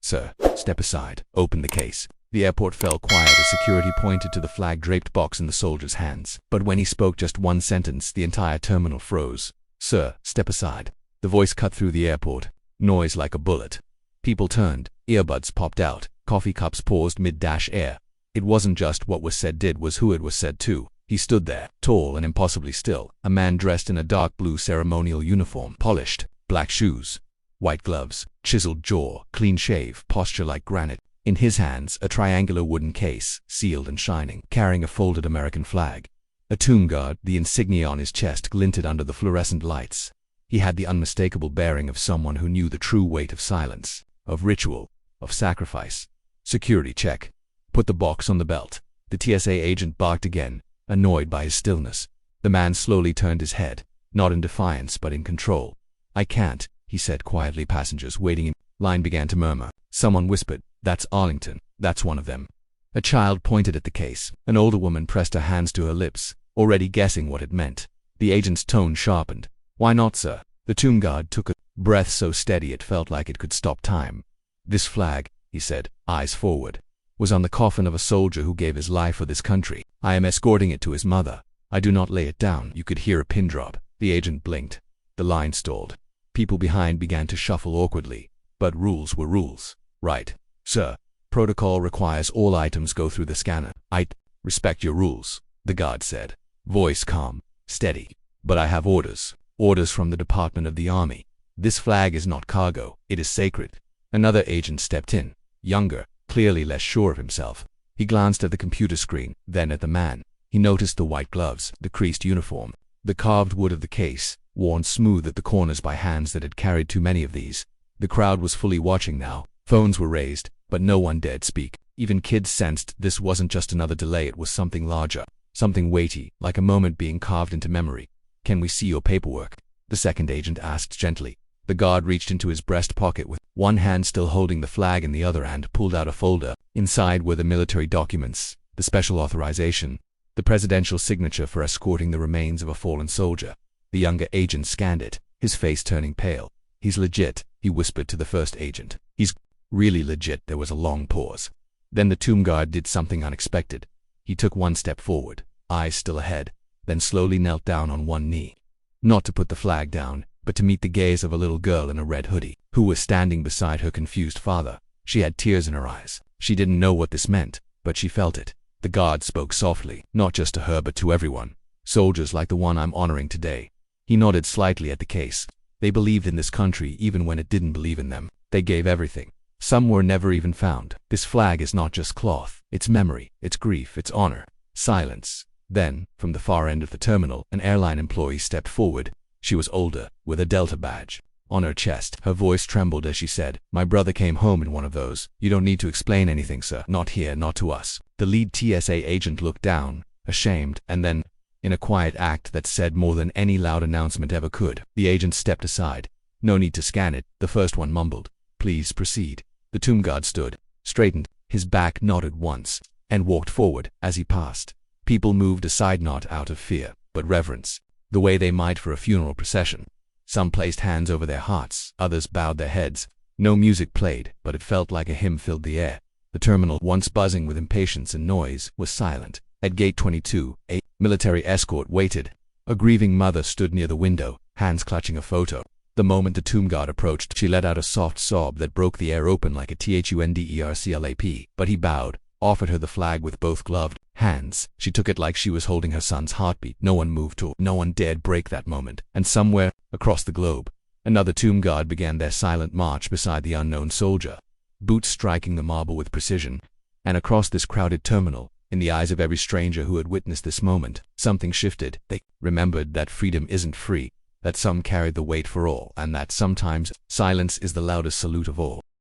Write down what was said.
"Sir, step aside. Open the case." The airport fell quiet as security pointed to the flag-draped box in the soldier's hands. But when he spoke just one sentence, the entire terminal froze. "Sir, step aside." The voice cut through the airport. Noise like a bullet. People turned. Earbuds popped out. Coffee cups paused mid-air. It wasn't just what was said it was who it was said to. He stood there, tall and impossibly still, a man dressed in a dark blue ceremonial uniform, polished, black shoes, white gloves, chiseled jaw, clean shave, posture like granite. In his hands, a triangular wooden case, sealed and shining, carrying a folded American flag. A tomb guard, the insignia on his chest glinted under the fluorescent lights. He had the unmistakable bearing of someone who knew the true weight of silence, of ritual, of sacrifice. "Security check. Put the box on the belt." The TSA agent barked again, annoyed by his stillness. The man slowly turned his head, not in defiance but in control. "I can't," he said quietly. Passengers waiting in line began to murmur. Someone whispered, "That's Arlington. That's one of them." A child pointed at the case. An older woman pressed her hands to her lips, already guessing what it meant. The agent's tone sharpened. "Why not, sir?" The tomb guard took a breath so steady it felt like it could stop time. "This flag," he said, eyes forward, "was on the coffin of a soldier who gave his life for this country. I am escorting it to his mother. I do not lay it down." You could hear a pin drop. The agent blinked. The line stalled. People behind began to shuffle awkwardly. But rules were rules. "Right, sir. Protocol requires all items go through the scanner." "I respect your rules," the guard said, voice calm, steady. "But I have orders. Orders from the Department of the Army. This flag is not cargo. It is sacred." Another agent stepped in, younger, clearly less sure of himself. He glanced at the computer screen, then at the man. He noticed the white gloves, the creased uniform, the carved wood of the case, worn smooth at the corners by hands that had carried too many of these. The crowd was fully watching now. Phones were raised, but no one dared speak. Even kids sensed this wasn't just another delay, it was something larger, something weighty, like a moment being carved into memory. "Can we see your paperwork?" the second agent asked gently. The guard reached into his breast pocket with one hand still holding the flag in the other and pulled out a folder. Inside were the military documents, the special authorization, the presidential signature for escorting the remains of a fallen soldier. The younger agent scanned it, his face turning pale. "He's legit," he whispered to the first agent. "He's really legit." There was a long pause. Then the tomb guard did something unexpected. He took one step forward, eyes still ahead, then slowly knelt down on one knee. Not to put the flag down, but to meet the gaze of a little girl in a red hoodie, who was standing beside her confused father. She had tears in her eyes. She didn't know what this meant, but she felt it. The guard spoke softly, not just to her but to everyone. "Soldiers like the one I'm honoring today." He nodded slightly at the case. "They believed in this country even when it didn't believe in them. They gave everything. Some were never even found. This flag is not just cloth. It's memory, it's grief, it's honor." Silence. Then, from the far end of the terminal, an airline employee stepped forward. She was older, with a Delta badge on her chest. Her voice trembled as she said, "My brother came home in one of those. You don't need to explain anything, sir. Not here, not to us." The lead TSA agent looked down, ashamed, and then, in a quiet act that said more than any loud announcement ever could, the agent stepped aside. "No need to scan it," the first one mumbled. "Please proceed." The tomb guard stood, straightened, his back nodded once, and walked forward. As he passed, people moved aside, not out of fear, but reverence, the way they might for a funeral procession. Some placed hands over their hearts, others bowed their heads. No music played, but it felt like a hymn filled the air. The terminal, once buzzing with impatience and noise, was silent. At gate 22, a military escort waited. A grieving mother stood near the window, hands clutching a photo. The moment the tomb guard approached, she let out a soft sob that broke the air open like a thunderclap. But he bowed, offered her the flag with both gloved hands. She took it like she was holding her son's heartbeat. No one moved to, no one dared break that moment. And somewhere, across the globe, another tomb guard began their silent march beside the unknown soldier, boots striking the marble with precision. And across this crowded terminal, in the eyes of every stranger who had witnessed this moment, something shifted. They remembered that freedom isn't free, that some carried the weight for all, and that sometimes silence is the loudest salute of all.